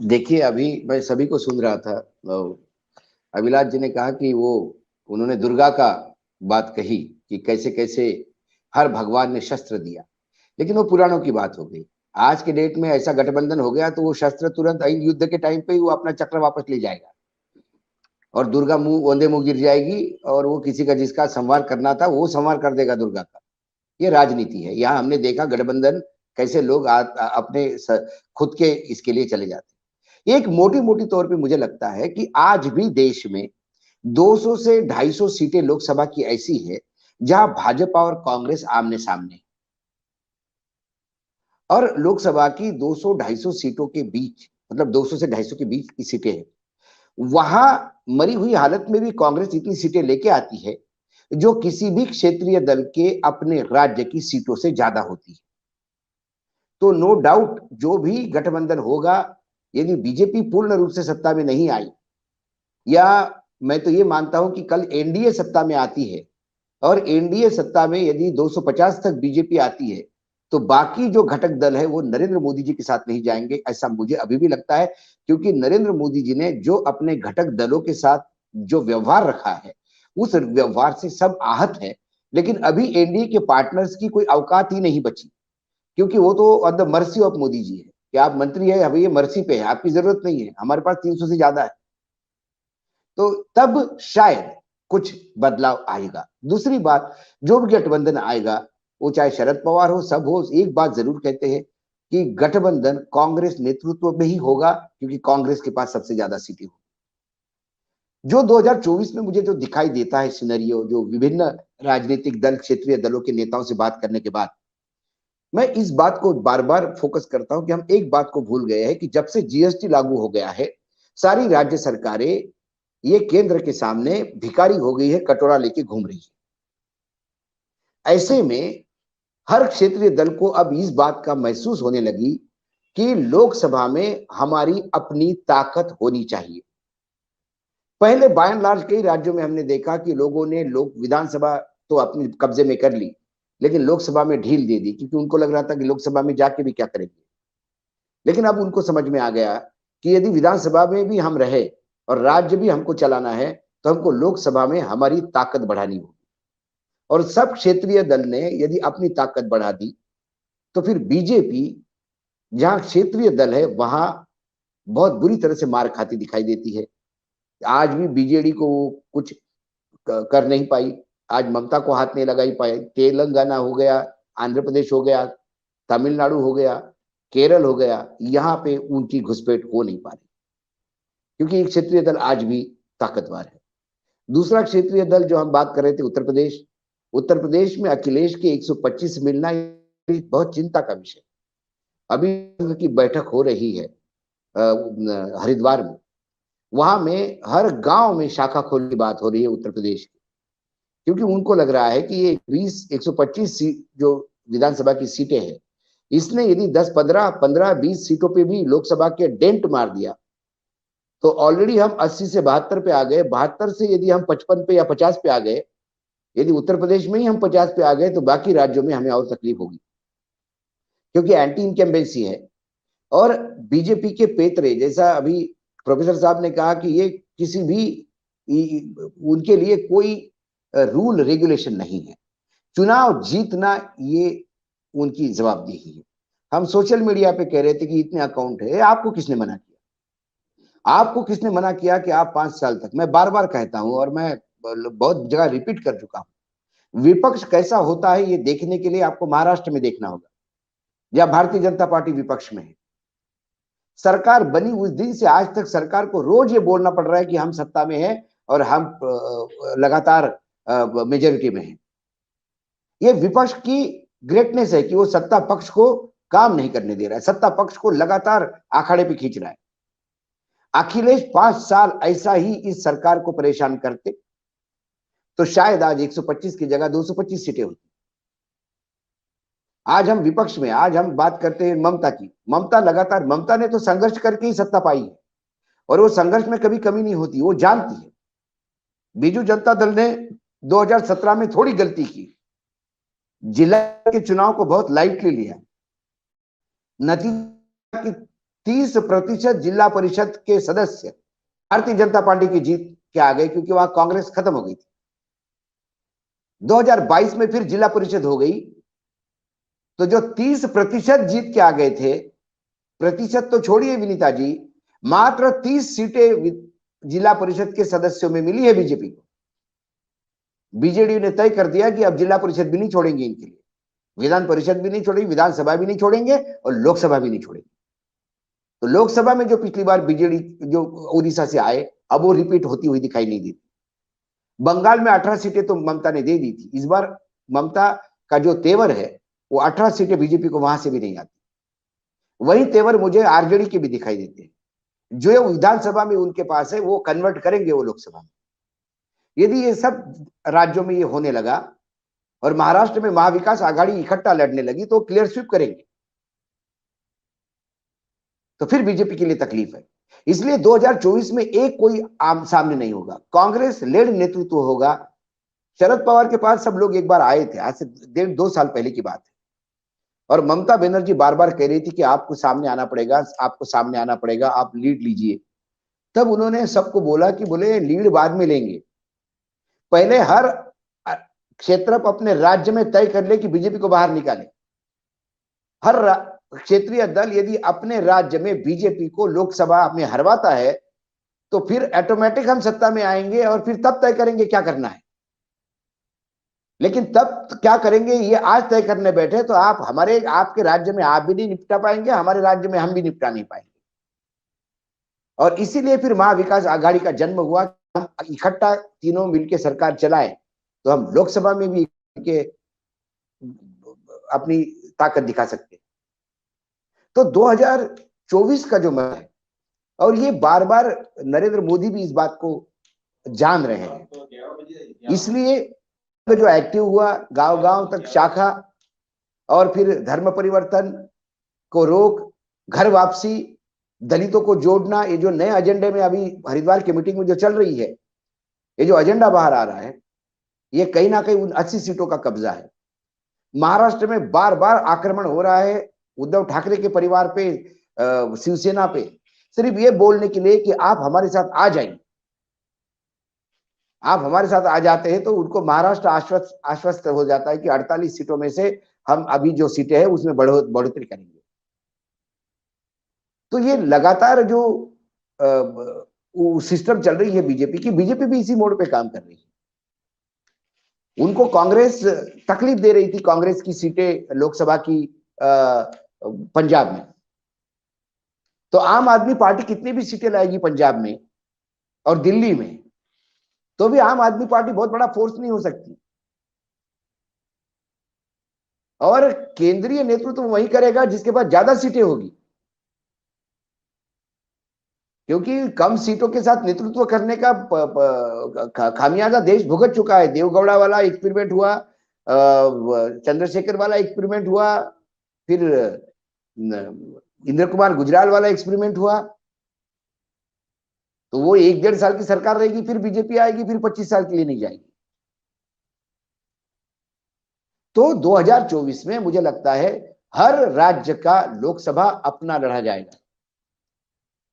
देखिए, अभी मैं सभी को सुन रहा था। अभिलाष जी ने कहा कि वो उन्होंने दुर्गा का बात कही कि कैसे कैसे हर भगवान ने शस्त्र दिया, लेकिन वो पुराणों की बात हो गई। आज के डेट में ऐसा गठबंधन हो गया तो वो शस्त्र तुरंत युद्ध के टाइम पे ही वो अपना चक्र वापस ले जाएगा और दुर्गा मुंह ओंधे मुंह गिर जाएगी और वो किसी का जिसका संहार करना था वो संहार कर देगा दुर्गा का। ये राजनीति है। यहाँ हमने देखा गठबंधन कैसे लोग अपने खुद के इसके लिए चले जाते हैं। एक मोटी मोटी तौर पे मुझे लगता है कि आज भी देश में 200 से 250 सीटें लोकसभा की ऐसी है जहां भाजपा और कांग्रेस आमने सामने, और लोकसभा की 200-250 सीटों के बीच, मतलब 200 से 250 के बीच की सीटें हैं। वहां मरी हुई हालत में भी कांग्रेस इतनी सीटें लेके आती है जो किसी भी क्षेत्रीय दल के अपने राज्य की सीटों से ज्यादा होती है। तो नो डाउट जो भी गठबंधन होगा, यदि बीजेपी पूर्ण रूप से सत्ता में नहीं आई, या मैं तो ये मानता हूं कि कल एनडीए सत्ता में आती है और एनडीए सत्ता में यदि 250 तक बीजेपी आती है, तो बाकी जो घटक दल है वो नरेंद्र मोदी जी के साथ नहीं जाएंगे, ऐसा मुझे अभी भी लगता है। क्योंकि नरेंद्र मोदी जी ने जो अपने घटक दलों के साथ जो व्यवहार रखा है, उस व्यवहार से सब आहत है। लेकिन अभी एनडीए के पार्टनर्स की कोई औकात ही नहीं बची, क्योंकि वो तो on the mercy of Modi ji है कि आप मंत्री है, अभी ये मर्सी पे है, आपकी जरूरत नहीं है, हमारे पास 300 से ज्यादा है। तो तब शायद कुछ बदलाव आएगा। दूसरी बात, जो भी गठबंधन आएगा, वो चाहे शरद पवार हो, सब हो, एक बात जरूर कहते हैं कि गठबंधन कांग्रेस नेतृत्व में ही होगा, क्योंकि कांग्रेस के पास सबसे ज्यादा सीटें हो। जो 2024 में मुझे जो दिखाई देता है सिनेरियो, जो विभिन्न राजनीतिक दल, क्षेत्रीय दलों के नेताओं से बात करने के बाद, मैं इस बात को बार बार फोकस करता हूं कि हम एक बात को भूल गए हैं कि जब से जीएसटी लागू हो गया है, सारी राज्य सरकारें ये केंद्र के सामने भिखारी हो गई है, कटोरा लेके घूम रही है। ऐसे में हर क्षेत्रीय दल को अब इस बात का महसूस होने लगी कि लोकसभा में हमारी अपनी ताकत होनी चाहिए। पहले बाय एंड लार्ज कई राज्यों में हमने देखा कि लोगों ने लोक विधानसभा तो अपने कब्जे में कर ली, लेकिन लोकसभा में ढील दे दी, क्योंकि उनको लग रहा था कि लोकसभा में जाके भी क्या करेंगे। लेकिन अब उनको समझ में आ गया कि यदि विधानसभा में भी हम रहे और राज्य भी हमको चलाना है, तो हमको लोकसभा में हमारी ताकत बढ़ानी होगी। और सब क्षेत्रीय दल ने यदि अपनी ताकत बढ़ा दी, तो फिर बीजेपी जहां क्षेत्रीय दल है वहां बहुत बुरी तरह से मार खाती दिखाई देती है। आज भी बीजेडी को कुछ कर नहीं पाई, आज ममता को हाथ नहीं लगाई पाई। तेलंगाना हो गया, आंध्र प्रदेश हो गया, तमिलनाडु हो गया, केरल हो गया, यहाँ पे उनकी घुसपैठ हो नहीं पा रही, क्योंकि एक क्षेत्रीय दल आज भी ताकतवर है। दूसरा क्षेत्रीय दल जो हम बात कर रहे थे, उत्तर प्रदेश, उत्तर प्रदेश में अखिलेश के 125 मिलना बहुत चिंता का विषय। अभी की बैठक हो रही है हरिद्वार में, वहां में हर गांव में शाखा खोलने की बात हो रही है उत्तर प्रदेश की, क्योंकि उनको लग रहा है कि ये 125 सीट जो विधानसभा की सीटें हैं, इसने यदि 10, 15, 15, 20 सीटों पे भी लोकसभा के डेंट मार दिया, तो ऑलरेडी हम 80 से 72 पे आ गए। 72 से यदि हम 55 पे या 50 पे आ गए, यदि उत्तर प्रदेश में ही हम 50 पे आ गए, तो बाकी राज्यों में हमें और तकलीफ होगी, क्योंकि एंटी इनकम्बेंसी है। और बीजेपी के पेतरे, जैसा अभी प्रोफेसर साहब ने कहा कि ये किसी भी उनके लिए कोई रूल रेगुलेशन नहीं है, चुनाव जीतना ये उनकी जवाबदेही है। हम सोशल मीडिया पे कह रहे थे कि इतने अकाउंट है, आपको किसने मना किया? आपको किसने मना किया कि आप 5 साल तक, मैं बार बार कहता हूं और मैं बहुत जगह रिपीट कर चुका हूं, विपक्ष कैसा होता है ये देखने के लिए आपको महाराष्ट्र में देखना होगा, या भारतीय जनता पार्टी विपक्ष में है। सरकार बनी उस दिन से आज तक सरकार को रोज ये बोलना पड़ रहा है कि हम सत्ता में हैं और हम लगातार मेजोरिटी में हैं। ये विपक्ष की ग्रेटनेस है कि वो सत्ता पक्ष को काम नहीं करने दे रहा है, सत्ता पक्ष को लगातार आखाड़े पे खींच रहा है। अखिलेश 5 साल ऐसा ही इस सरकार को परेशान करते, तो शायद आज 125 की जगह 225 सीटें होती। आज हम विपक्ष में, आज हम बात करते हैं ममता की। ममता लगातार, ममता ने तो संघर्ष करके ही सत्ता पाई है, और वो संघर्ष में कभी कमी नहीं होती, वो जानती है। बीजू जनता दल ने 2017 में थोड़ी गलती की, जिला के चुनाव को बहुत लाइटली लिया, नतीजा 30% जिला परिषद के सदस्य भारतीय जनता पार्टी की जीत के आ गए, क्योंकि वहां कांग्रेस खत्म हो गई थी। 2022 में फिर जिला परिषद हो गई, तो जो 30% जीत के आ गए थे, प्रतिशत तो छोड़िए विनीता जी, मात्र 30 सीटें जिला परिषद के सदस्यों में मिली है बीजेपी को। बीजेडी ने तय कर दिया कि अब जिला परिषद भी नहीं छोड़ेंगे इनके लिए, विधान परिषद भी नहीं छोड़ेंगे, विधानसभा भी नहीं छोड़ेंगे और लोकसभा भी नहीं छोड़ेंगे। तो लोकसभा में जो पिछली बार बीजेडी जो उड़ीसा से आए, अब वो रिपीट होती हुई दिखाई नहीं देती। बंगाल में 18 सीटें तो ममता ने दे दी थी, इस बार ममता का जो तेवर है वो 18 सीटें बीजेपी को वहां से भी नहीं आती। वही तेवर मुझे आरजेडी के भी दिखाई देते हैं, जो विधानसभा में उनके पास है वो कन्वर्ट करेंगे वो लोकसभा में। यदि ये सब राज्यों में ये होने लगा और महाराष्ट्र में महाविकास आघाड़ी इकट्ठा लड़ने लगी तो क्लियर स्वीप करेंगे, तो फिर बीजेपी के लिए तकलीफ है। इसलिए 2024 में एक कोई आम सामने नहीं होगा, कांग्रेस लेड नेतृत्व होगा। शरद पवार के पास सब लोग एक बार आए थे, आज से 1.5-2 साल पहले की बात है, और ममता बनर्जी बार बार कह रही थी कि आपको सामने आना पड़ेगा, आपको सामने आना पड़ेगा, आप लीड लीजिए। तब उन्होंने सबको बोला कि बोले लीड बाद में लेंगे, पहले हर क्षेत्र अपने राज्य में तय कर ले कि बीजेपी को बाहर निकाले। हर क्षेत्रीय दल यदि अपने राज्य में बीजेपी को लोकसभा में हरवाता है तो फिर ऑटोमेटिक हम सत्ता में आएंगे और फिर तब तय करेंगे क्या करना है। लेकिन तब क्या करेंगे ये आज तय करने बैठे तो आप हमारे आपके राज्य में आप भी नहीं निपटा पाएंगे, हमारे राज्य में हम भी निपटा नहीं पाएंगे। और इसीलिए फिर महाविकास आघाड़ी का जन्म हुआ, हम इकट्ठा तीनों मिलकर सरकार चलाएं तो हम लोकसभा में भी के अपनी ताकत दिखा सकते। तो 2024 का जो मत है, और ये बार बार नरेंद्र मोदी भी इस बात को जान रहे हैं, इसलिए जो एक्टिव हुआ गांव गांव तक शाखा, और फिर धर्म परिवर्तन को रोक, घर वापसी, दलितों को जोड़ना, ये जो नए एजेंडे में अभी हरिद्वार की मीटिंग में जो चल रही है, ये जो एजेंडा बाहर आ रहा है, ये कहीं ना कहीं उन 80 सीटों का कब्जा है। महाराष्ट्र में बार बार आक्रमण हो रहा है उद्धव ठाकरे के परिवार पे, शिवसेना पे, सिर्फ ये बोलने के लिए कि आप हमारे साथ आ जाइए। आप हमारे साथ आ जाते हैं तो उनको महाराष्ट्र आश्वस्त हो जाता है कि 48 सीटों में से हम अभी जो सीटें हैं उसमें बढ़ोतरी करेंगे। तो ये लगातार जो सिस्टम चल रही है बीजेपी की, बीजेपी भी इसी मोड पे काम कर रही है। उनको कांग्रेस तकलीफ दे रही थी, कांग्रेस की सीटें लोकसभा की पंजाब में, तो आम आदमी पार्टी कितनी भी सीटें लाएगी पंजाब में और दिल्ली में, तो भी आम आदमी पार्टी बहुत बड़ा फोर्स नहीं हो सकती। और केंद्रीय नेतृत्व वही करेगा जिसके पास ज्यादा सीटें होगी, क्योंकि कम सीटों के साथ नेतृत्व करने का खामियाजा देश भुगत चुका है। देवगौड़ा वाला एक्सपेरिमेंट हुआ, चंद्रशेखर वाला एक्सपेरिमेंट हुआ, फिर इंद्र कुमार गुजराल वाला एक्सपेरिमेंट हुआ। तो वो 1-1.5 साल की सरकार रहेगी, फिर बीजेपी आएगी, फिर 25 साल के लिए नहीं जाएगी। तो 2024 में मुझे लगता है हर राज्य का लोकसभा अपना लड़ा जाएगा,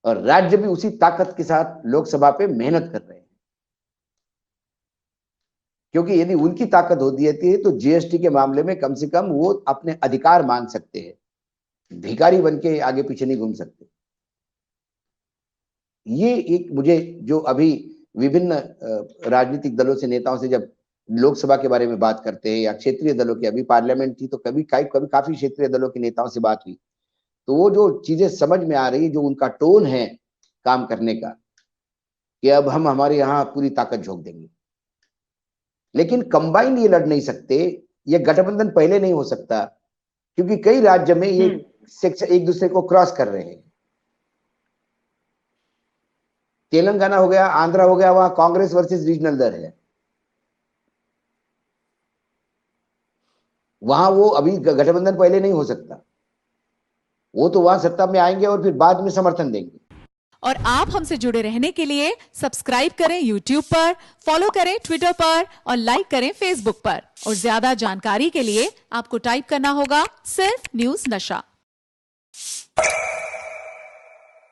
और राज्य भी उसी ताकत के साथ लोकसभा पे मेहनत कर रहे हैं, क्योंकि यदि उनकी ताकत होती है तो जीएसटी के मामले में कम से कम वो अपने अधिकार मांग सकते हैं, भिखारी बन के आगे पीछे नहीं घूम सकते। ये एक मुझे जो अभी विभिन्न राजनीतिक दलों से, नेताओं से जब लोकसभा के बारे में बात करते हैं या क्षेत्रीय दलों की, अभी पार्लियामेंट थी तो कभी काफी क्षेत्रीय दलों के नेताओं से बात हुई, तो वो जो चीजें समझ में आ रही, जो उनका टोन है काम करने का, कि अब हम हमारे यहाँ पूरी ताकत झोंक देंगे। लेकिन कंबाइन ये लड़ नहीं सकते, ये गठबंधन पहले नहीं हो सकता, क्योंकि कई राज्य में ये सेक्शन एक दूसरे को क्रॉस कर रहे हैं। तेलंगाना हो गया, आंध्रा हो गया, वहां कांग्रेस वर्सेस रीजनल दल है, वहां वो अभी गठबंधन पहले नहीं हो सकता। वो तो वहां सत्ता में आएंगे और फिर बाद में समर्थन देंगे। और आप हमसे जुड़े रहने के लिए सब्सक्राइब करें YouTube पर, फॉलो करें Twitter पर और लाइक करें Facebook पर। और ज्यादा जानकारी के लिए आपको टाइप करना होगा सिर्फ न्यूज नशा।